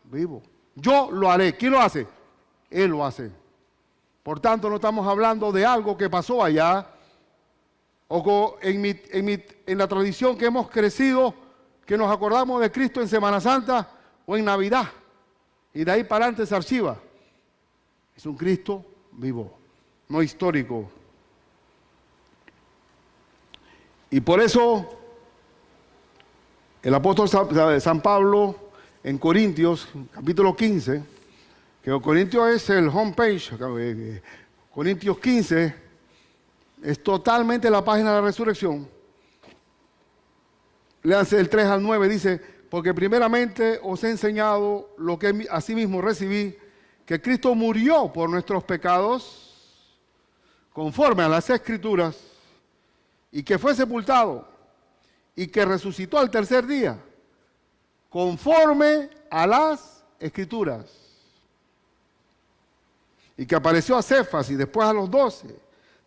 Vivo. Yo lo haré. ¿Quién lo hace? Él lo hace. Por tanto, no estamos hablando de algo que pasó allá o en la tradición que hemos crecido, que nos acordamos de Cristo en Semana Santa o en Navidad. Y de ahí para adelante se archiva. Es un Cristo vivo, no histórico. Y por eso el apóstol San Pablo en Corintios, capítulo 15, que Corintios es el homepage, Corintios 15, es totalmente la página de la resurrección. Léanse el 3 al 9, dice, porque primeramente os he enseñado lo que asimismo recibí, que Cristo murió por nuestros pecados, conforme a las Escrituras, y que fue sepultado, y que resucitó al tercer día, conforme a las Escrituras, y que apareció a Cefas y después a los 12,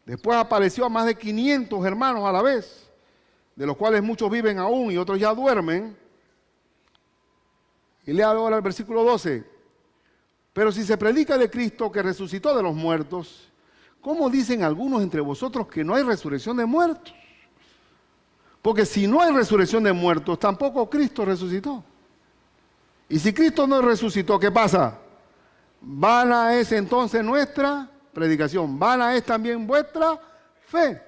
después apareció a más de 500 hermanos a la vez, de los cuales muchos viven aún y otros ya duermen. Y lea ahora el versículo 12. Pero si se predica de Cristo que resucitó de los muertos, ¿cómo dicen algunos entre vosotros que no hay resurrección de muertos? Porque si no hay resurrección de muertos, tampoco Cristo resucitó. Y si Cristo no resucitó, ¿qué pasa? Vana es entonces nuestra predicación, vana es también vuestra fe.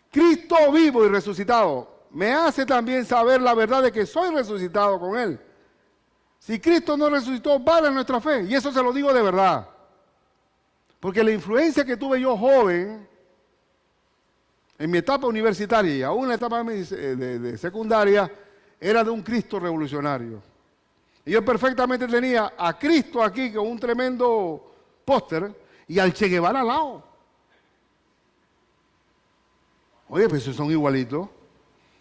Cristo vivo y resucitado me hace también saber la verdad de que soy resucitado con Él. Si Cristo no resucitó, vana es nuestra fe. Y eso se lo digo de verdad. Porque la influencia que tuve yo joven, en mi etapa universitaria y aún en la etapa de secundaria, era de un Cristo revolucionario. Y yo perfectamente tenía a Cristo aquí con un tremendo póster y al Che Guevara al lado. Oye, pues esos son igualitos.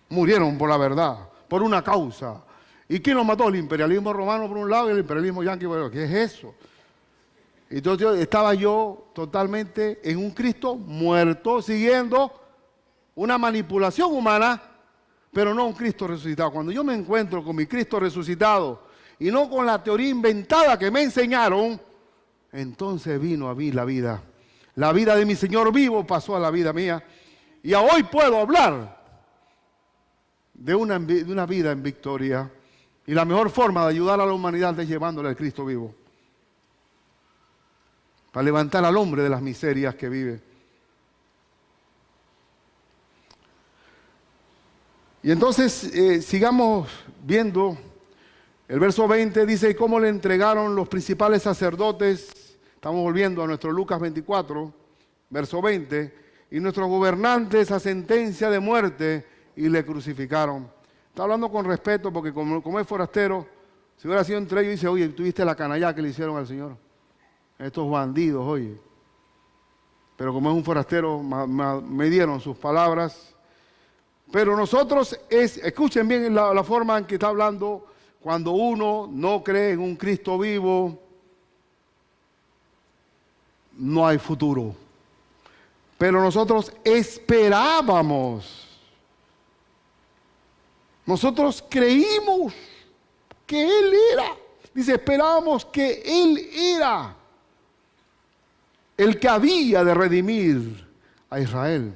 Murieron por la verdad, por una causa. ¿Y quién los mató? El imperialismo romano por un lado y el imperialismo yanqui por otro. ¿Qué es eso? Entonces estaba yo totalmente en un Cristo muerto, siguiendo una manipulación humana, pero no un Cristo resucitado. Cuando yo me encuentro con mi Cristo resucitado y no con la teoría inventada que me enseñaron, entonces vino a mí la vida. La vida de mi Señor vivo pasó a la vida mía. Y hoy puedo hablar de una vida en victoria. Y la mejor forma de ayudar a la humanidad es llevándole al Cristo vivo. Para levantar al hombre de las miserias que vive. Y entonces sigamos viendo. El verso 20 dice, ¿cómo le entregaron los principales sacerdotes? Estamos volviendo a nuestro Lucas 24, verso 20. Y nuestros gobernantes a sentencia de muerte y le crucificaron. Está hablando con respeto porque como es forastero, si hubiera sido entre ellos, dice, oye, ¿tuviste la canallá que le hicieron al Señor? Estos bandidos, oye. Pero como es un forastero, me dieron sus palabras. Pero nosotros, escuchen bien la forma en que está hablando. Cuando uno no cree en un Cristo vivo, no hay futuro. Pero nosotros esperábamos. Nosotros creímos que Él era. Dice, esperábamos que Él era el que había de redimir a Israel.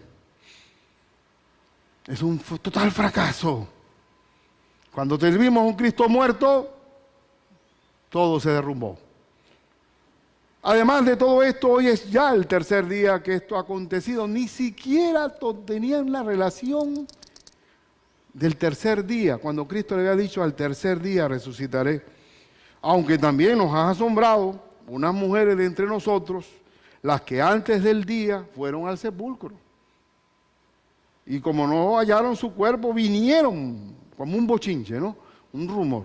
Es un total fracaso. Cuando tuvimos un Cristo muerto, todo se derrumbó. Además de todo esto, hoy es ya el tercer día que esto ha acontecido. Ni siquiera tenían la relación del tercer día, cuando Cristo le había dicho, al tercer día resucitaré. Aunque también nos ha asombrado unas mujeres de entre nosotros, las que antes del día fueron al sepulcro. Y como no hallaron su cuerpo, vinieron como un bochinche, ¿no? Un rumor.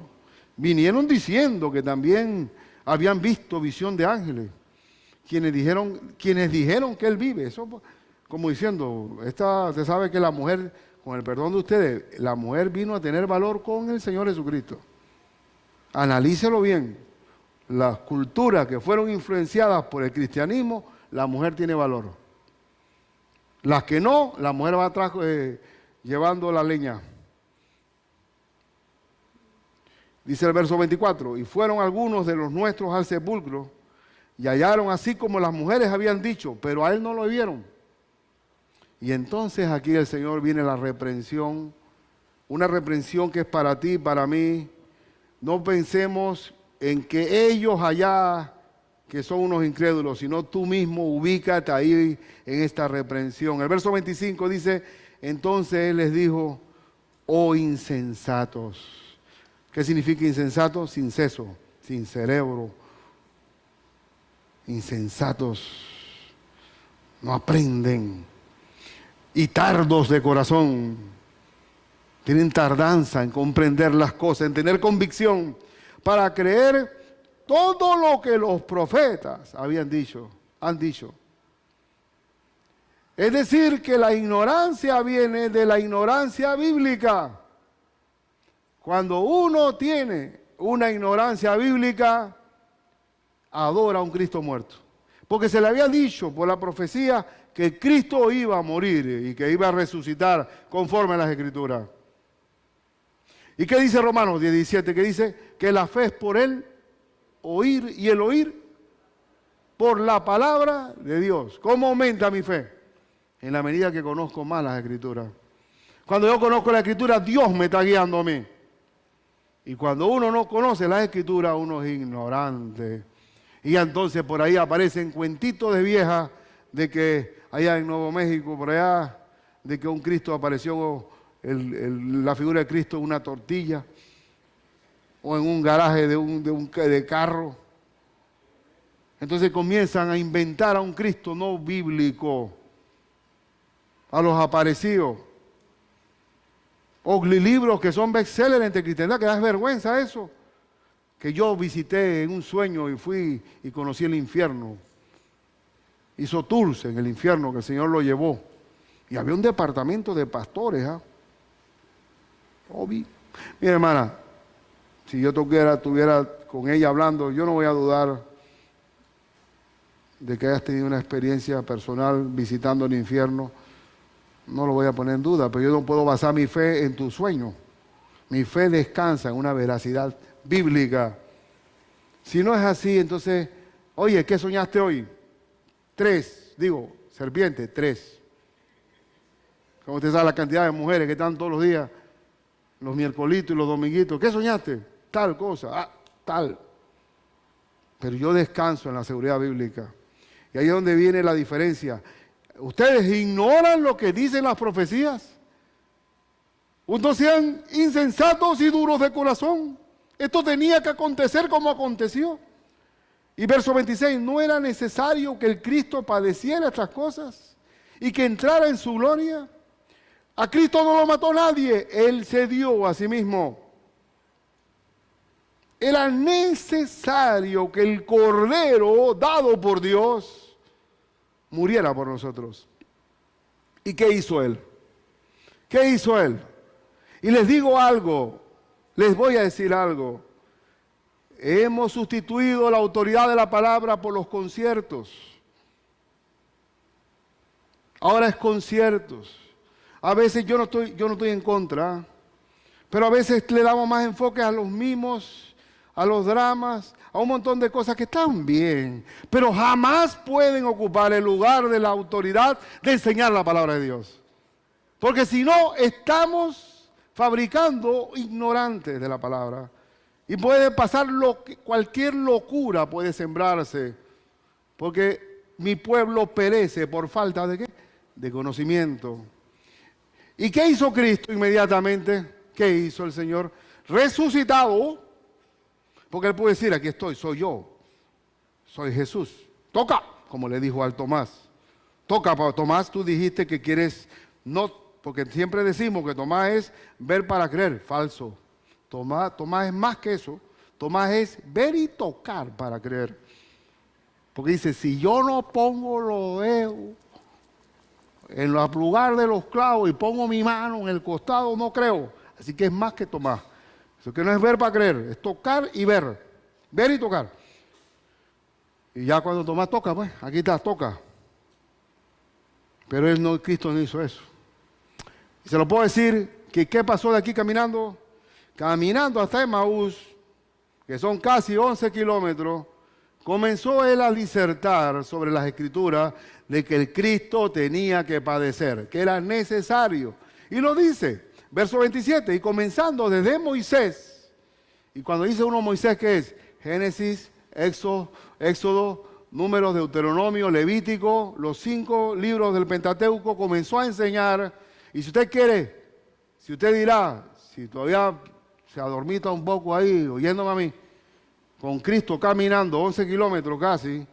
Vinieron diciendo que también habían visto visión de ángeles. Quienes dijeron que Él vive. Eso como diciendo, usted sabe que la mujer, con el perdón de ustedes, la mujer vino a tener valor con el Señor Jesucristo. Analícelo bien. Las culturas que fueron influenciadas por el cristianismo, la mujer tiene valor. Las que no, la mujer va atrás llevando la leña. Dice el verso 24, y fueron algunos de los nuestros al sepulcro y hallaron así como las mujeres habían dicho, pero a Él no lo vieron. Y entonces aquí el Señor viene la reprensión, una reprensión que es para ti, para mí. No pensemos en que ellos allá, que son unos incrédulos, sino tú mismo ubícate ahí en esta reprensión. El verso 25 dice, entonces Él les dijo, oh insensatos. ¿Qué significa insensato? Sin seso, sin cerebro. Insensatos. No aprenden. Y tardos de corazón Tienen tardanza en comprender las cosas, en tener convicción para creer todo lo que los profetas han dicho. Es decir, que la ignorancia viene de la ignorancia bíblica. Cuando uno tiene una ignorancia bíblica, adora a un Cristo muerto. Porque se le había dicho por la profecía que Cristo iba a morir y que iba a resucitar conforme a las Escrituras. ¿Y qué dice Romanos 10:17? Que dice que la fe es por el oír y el oír por la palabra de Dios. ¿Cómo aumenta mi fe? En la medida que conozco más las Escrituras. Cuando yo conozco la Escritura, Dios me está guiando a mí. Y cuando uno no conoce las Escrituras, uno es ignorante. Y entonces por ahí aparecen cuentitos de viejas de que allá en Nuevo México, por allá, de que un Cristo apareció, la figura de Cristo en una tortilla o en un garaje de carro. Entonces comienzan a inventar a un Cristo no bíblico, a los aparecidos. O libros que son bestsellers entre cristiandad, que da vergüenza eso. Que yo visité en un sueño y fui y conocí el infierno. Hizo tours en el infierno que el Señor lo llevó. Y había un departamento de pastores. Mira, hermana, si yo estuviera con ella hablando, yo no voy a dudar de que hayas tenido una experiencia personal visitando el infierno. No lo voy a poner en duda, pero yo no puedo basar mi fe en tu sueño. Mi fe descansa en una veracidad bíblica. Si no es así, entonces, oye, ¿qué soñaste hoy? 3, serpiente, 3. Como usted sabe la cantidad de mujeres que están todos los días, los miércolitos y los dominguitos. ¿Qué soñaste? Tal cosa, tal. Pero yo descanso en la seguridad bíblica. Y ahí es donde viene la diferencia. ¿Ustedes ignoran lo que dicen las profecías? No sean insensatos y duros de corazón. Esto tenía que acontecer como aconteció. Y verso 26, ¿no era necesario que el Cristo padeciera estas cosas y que entrara en su gloria? A Cristo no lo mató nadie, Él se dio a sí mismo. Era necesario que el Cordero dado por Dios muriera por nosotros. ¿Y qué hizo Él? ¿Qué hizo Él? Y les digo algo, les voy a decir algo. Hemos sustituido la autoridad de la palabra por los conciertos. Ahora es conciertos. A veces yo no estoy en contra, pero a veces le damos más enfoque a los mimos, a los dramas, a un montón de cosas que están bien, pero jamás pueden ocupar el lugar de la autoridad de enseñar la palabra de Dios. Porque si no, estamos fabricando ignorantes de la palabra. Y puede pasar cualquier locura puede sembrarse, porque mi pueblo perece por falta ¿de qué? De conocimiento. ¿Y qué hizo Cristo inmediatamente? ¿Qué hizo el Señor? Resucitado, porque Él puede decir, aquí estoy, soy yo, soy Jesús. Toca, como le dijo al Tomás. Toca, Tomás, tú dijiste que quieres, no, porque siempre decimos que Tomás es ver para creer, falso. Tomás es más que eso. Tomás es ver y tocar para creer. Porque dice, si yo no pongo los dedos en el lugar de los clavos y pongo mi mano en el costado, no creo. Así que es más que Tomás. Eso que no es ver para creer, es tocar y ver. Ver y tocar. Y ya cuando Tomás toca, pues, aquí está, toca. Pero Cristo no hizo eso. Y se lo puedo decir, que ¿qué pasó de aquí caminando? Caminando hasta Emaús, que son casi 11 kilómetros, comenzó él a disertar sobre las Escrituras de que el Cristo tenía que padecer, que era necesario. Y lo dice, verso 27, y comenzando desde Moisés. Y cuando dice uno Moisés, ¿qué es? Génesis, Éxodo, Números, Deuteronomio, Levítico, los 5 libros del Pentateuco, comenzó a enseñar. Y si usted quiere, si usted dirá, si todavía se adormita un poco ahí, oyéndome a mí, con Cristo caminando 11 kilómetros casi,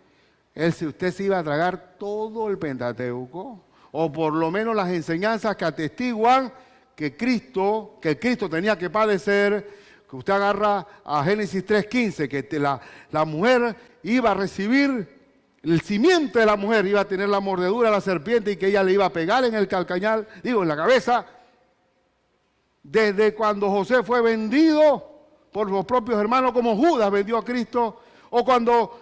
usted se iba a tragar todo el Pentateuco, o por lo menos las enseñanzas que atestiguan que el Cristo tenía que padecer, que usted agarra a Génesis 3:15, que la mujer iba a recibir, el simiente de la mujer iba a tener la mordedura de la serpiente y que ella le iba a pegar en el calcañar, en la cabeza, desde cuando José fue vendido por los propios hermanos, como Judas vendió a Cristo, o cuando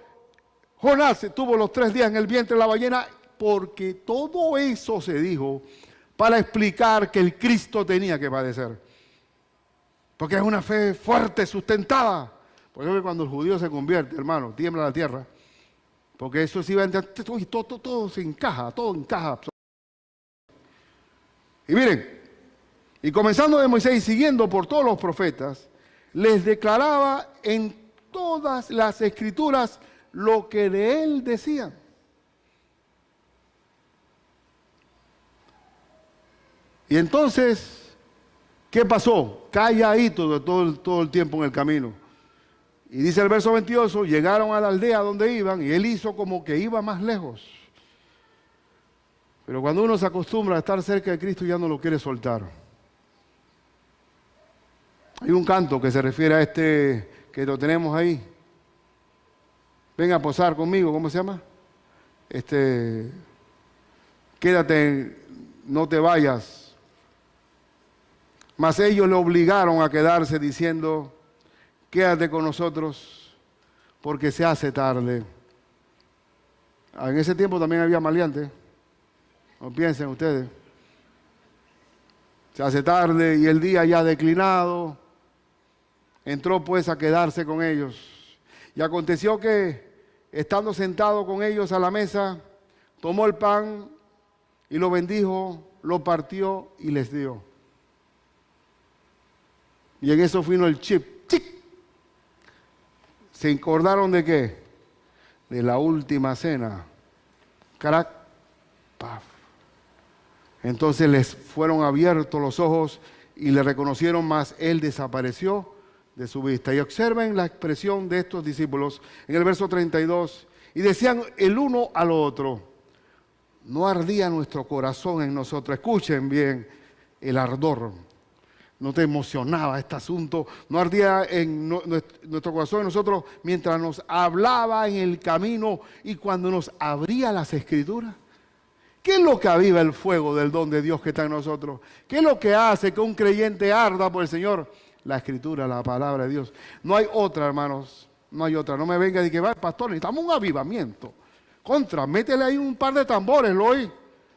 Jonás tuvo los 3 días en el vientre de la ballena, porque todo eso se dijo para explicar que el Cristo tenía que padecer. Porque es una fe fuerte, sustentada. Por eso que cuando el judío se convierte, hermano, tiembla la tierra. Porque eso sí va a entrar, todo se encaja, todo encaja. Y miren, y comenzando de Moisés y siguiendo por todos los profetas, les declaraba en todas las escrituras lo que de él decían. Y entonces, ¿qué pasó? Calladito de todo el tiempo en el camino. Y dice el verso 28, llegaron a la aldea donde iban y él hizo como que iba más lejos. Pero cuando uno se acostumbra a estar cerca de Cristo ya no lo quiere soltar. Hay un canto que se refiere a que lo tenemos ahí. Venga a posar conmigo, ¿cómo se llama? Quédate, no te vayas. Mas ellos le obligaron a quedarse diciendo, quédate con nosotros porque se hace tarde. En ese tiempo también había maleantes. No piensen ustedes. Se hace tarde y el día ya declinado. Entró pues a quedarse con ellos. Y aconteció que, estando sentado con ellos a la mesa, tomó el pan y lo bendijo, lo partió y les dio. Y en eso vino el chip. ¡Chic! ¿Se acordaron de qué? De la última cena. Crack, paf. Entonces les fueron abiertos los ojos y le reconocieron, mas él desapareció de su vista. Y observen la expresión de estos discípulos en el verso 32. Y decían el uno al otro, no ardía nuestro corazón en nosotros. Escuchen bien el ardor. No te emocionaba este asunto, no ardía en nuestro corazón en nosotros mientras nos hablaba en el camino y cuando nos abría las escrituras. ¿Qué es lo que aviva el fuego del don de Dios que está en nosotros? ¿Qué es lo que hace que un creyente arda por el Señor? La escritura, la palabra de Dios. No hay otra, hermanos, no hay otra. No me venga y que va, pastor, necesitamos un avivamiento. Métele ahí un par de tambores, Loy.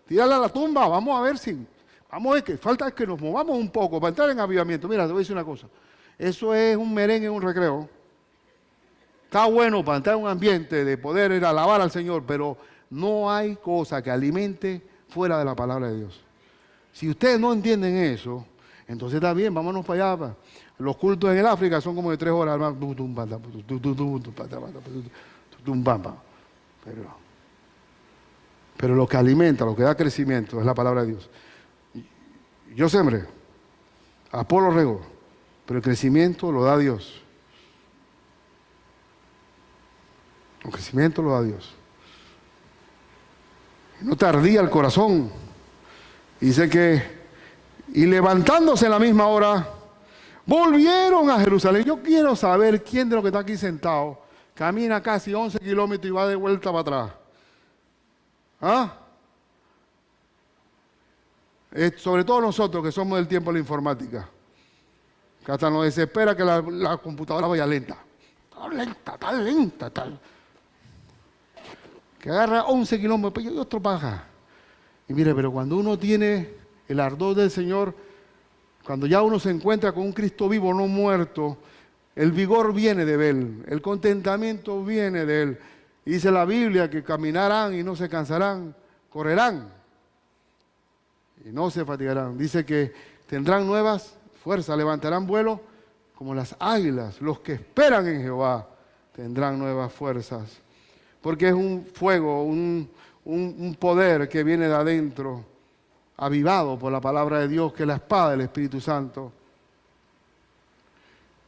Tírale a la tumba, vamos a ver si... Vamos a ver que falta es que nos movamos un poco para entrar en avivamiento. Mira, te voy a decir una cosa. Eso es un merengue, un recreo. Está bueno para entrar en un ambiente de poder ir a alabar al Señor, pero no hay cosa que alimente fuera de la palabra de Dios. Si ustedes no entienden eso, entonces está bien, vámonos para allá. Los cultos en el África son como de 3 horas. Pero lo que alimenta, lo que da crecimiento es la palabra de Dios. Yo sembré, Apolo regó, pero el crecimiento lo da Dios. El crecimiento lo da Dios. No tardía el corazón. Dice que, y levantándose en la misma hora, volvieron a Jerusalén. Yo quiero saber quién de los que está aquí sentado camina casi 11 kilómetros y va de vuelta para atrás. ¿Ah? Sobre todo nosotros que somos del tiempo de la informática, que hasta nos desespera que la computadora vaya lenta. Está lenta. Que agarra 11 kilómetros y otro baja. Y mire, pero cuando uno tiene el ardor del Señor, cuando ya uno se encuentra con un Cristo vivo, no muerto, el vigor viene de Él, el contentamiento viene de Él. Y dice la Biblia que caminarán y no se cansarán, correrán y no se fatigarán. Dice que tendrán nuevas fuerzas, levantarán vuelo como las águilas. Los que esperan en Jehová tendrán nuevas fuerzas. Porque es un fuego, un poder que viene de adentro, avivado por la palabra de Dios, que es la espada del Espíritu Santo.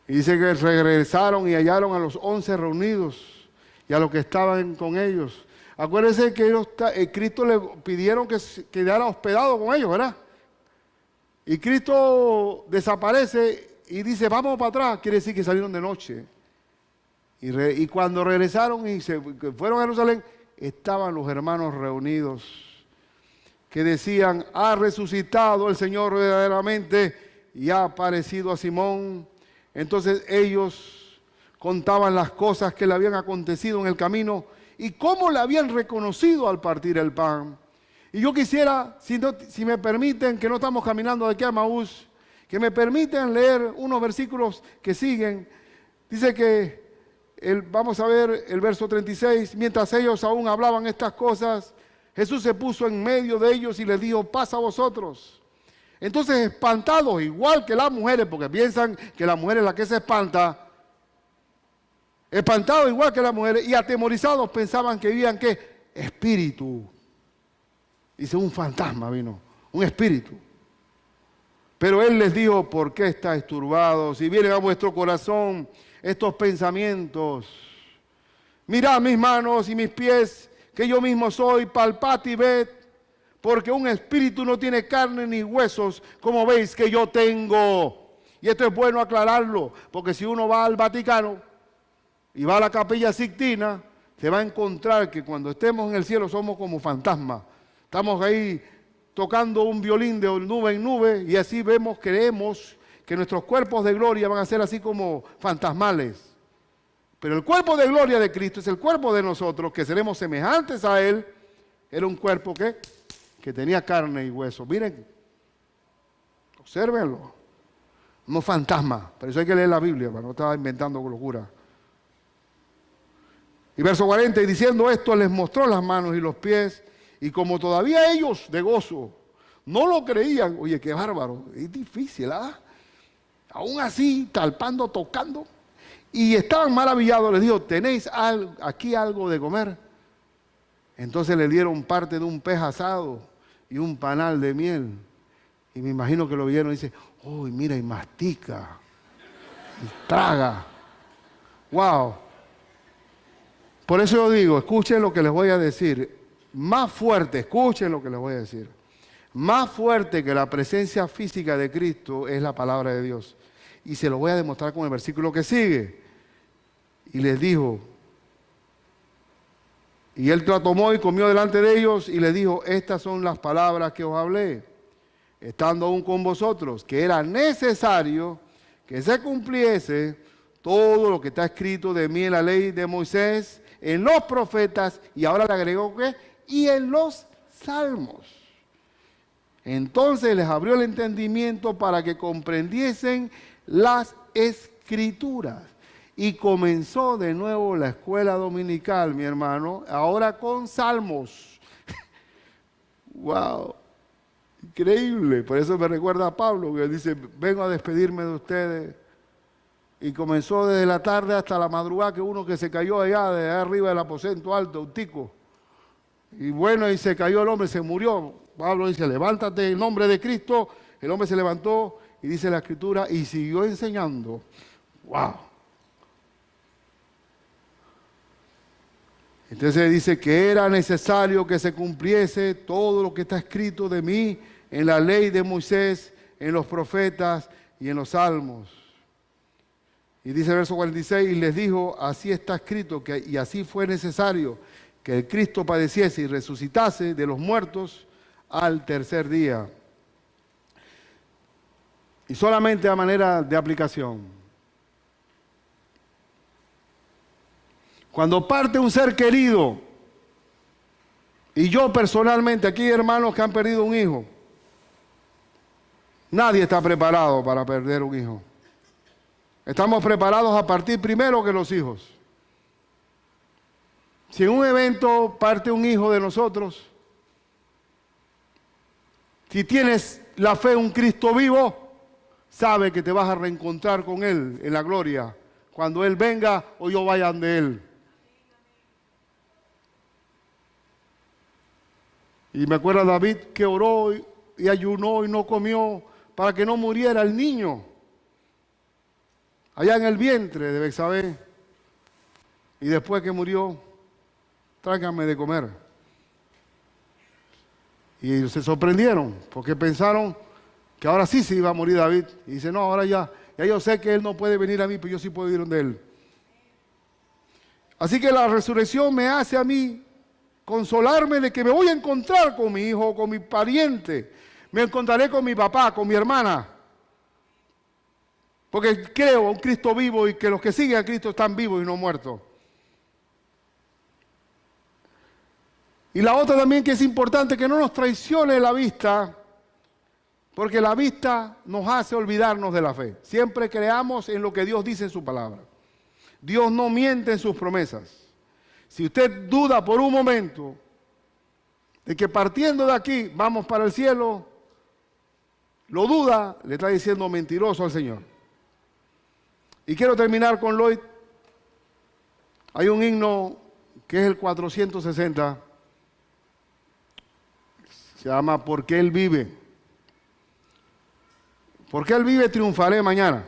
Y dice que regresaron y hallaron a los 11 reunidos y a los que estaban con ellos. Acuérdense que Cristo le pidieron que quedara hospedado con ellos, ¿verdad? Y Cristo desaparece y dice, vamos para atrás. Quiere decir que salieron de noche. Y cuando regresaron y fueron a Jerusalén, estaban los hermanos reunidos que decían, ha resucitado el Señor verdaderamente y ha aparecido a Simón. Entonces ellos contaban las cosas que le habían acontecido en el camino y cómo le habían reconocido al partir el pan. Y yo quisiera, si me permiten, que no estamos caminando de aquí a Maús, que me permiten leer unos versículos que siguen. Dice que, vamos a ver el verso 36, mientras ellos aún hablaban estas cosas, Jesús se puso en medio de ellos y les dijo, paz a vosotros. Entonces, espantados, igual que las mujeres, porque piensan que la mujer es la que se espanta, espantados igual que las mujeres y atemorizados pensaban que vivían, ¿qué? Espíritu. Dice, un fantasma vino, un espíritu. Pero Él les dijo, ¿por qué estáis turbados? Si vienen a vuestro corazón estos pensamientos, mirad mis manos y mis pies, que yo mismo soy, palpad y ved, porque un espíritu no tiene carne ni huesos, como veis que yo tengo. Y esto es bueno aclararlo, porque si uno va al Vaticano y va a la Capilla Sixtina, se va a encontrar que cuando estemos en el cielo somos como fantasmas. Estamos ahí tocando un violín de nube en nube y así creemos que nuestros cuerpos de gloria van a ser así como fantasmales. Pero el cuerpo de gloria de Cristo es el cuerpo de nosotros, que seremos semejantes a Él. Era un cuerpo que tenía carne y hueso. Miren, obsérvenlo. No fantasma, por eso hay que leer la Biblia, para no estar inventando locura. Y verso 40, y diciendo esto, les mostró las manos y los pies, y como todavía ellos de gozo no lo creían, oye, qué bárbaro, es difícil, ¿ah? Aún así, talpando, tocando, y estaban maravillados, les dijo, ¿tenéis aquí algo de comer? Entonces le dieron parte de un pez asado y un panal de miel. Y me imagino que lo vieron y dice, uy, mira, y mastica, y traga. Wow. Por eso yo digo, escuchen lo que les voy a decir. Más fuerte, escuchen lo que les voy a decir. Más fuerte que la presencia física de Cristo es la palabra de Dios. Y se lo voy a demostrar con el versículo que sigue. Y les dijo, y él la tomó y comió delante de ellos y les dijo, estas son las palabras que os hablé, estando aún con vosotros, que era necesario que se cumpliese todo lo que está escrito de mí en la ley de Moisés, en los profetas, y ahora le agregó ¿qué? Y en los salmos. Entonces les abrió el entendimiento para que comprendiesen las escrituras. Y comenzó de nuevo la escuela dominical, mi hermano, ahora con salmos. ¡Wow! Increíble. Por eso me recuerda a Pablo, que dice, vengo a despedirme de ustedes. Y comenzó desde la tarde hasta la madrugada, que uno que se cayó allá, de allá arriba del aposento alto, un tico. Y bueno, y se cayó el hombre, se murió. Pablo dice, levántate en nombre de Cristo. El hombre se levantó y dice la Escritura, y siguió enseñando. ¡Wow! Entonces dice que era necesario que se cumpliese todo lo que está escrito de mí en la ley de Moisés, en los profetas y en los salmos. Y dice el verso 46, y les dijo, así está escrito, y así fue necesario que el Cristo padeciese y resucitase de los muertos al tercer día. Y solamente a manera de aplicación. Cuando parte un ser querido, y yo personalmente, aquí hay hermanos que han perdido un hijo, nadie está preparado para perder un hijo. Estamos preparados a partir primero que los hijos. Si en un evento parte un hijo de nosotros, si tienes la fe en un Cristo vivo, sabe que te vas a reencontrar con Él en la gloria, cuando Él venga o yo vaya ante Él. Y me acuerdo David que oró y ayunó y no comió para que no muriera el niño allá en el vientre de Betsabé. Y después que murió, tráigame de comer. Y se sorprendieron porque pensaron que ahora sí se iba a morir David. Y dice, no, ahora ya yo sé que él no puede venir a mí, pero yo sí puedo ir donde él. Así que la resurrección me hace a mí consolarme de que me voy a encontrar con mi hijo, con mi pariente. Me encontraré con mi papá, con mi hermana. Porque creo a un Cristo vivo y que los que siguen a Cristo están vivos y no muertos. Y la otra también que es importante, que no nos traicione la vista, porque la vista nos hace olvidarnos de la fe. Siempre creamos en lo que Dios dice en su palabra. Dios no miente en sus promesas. Si usted duda por un momento de que partiendo de aquí vamos para el cielo, lo duda, le está diciendo mentiroso al Señor. Y quiero terminar con Lloyd. Hay un himno que es el 460. Se llama Porque Él vive. Porque Él vive, triunfaré mañana.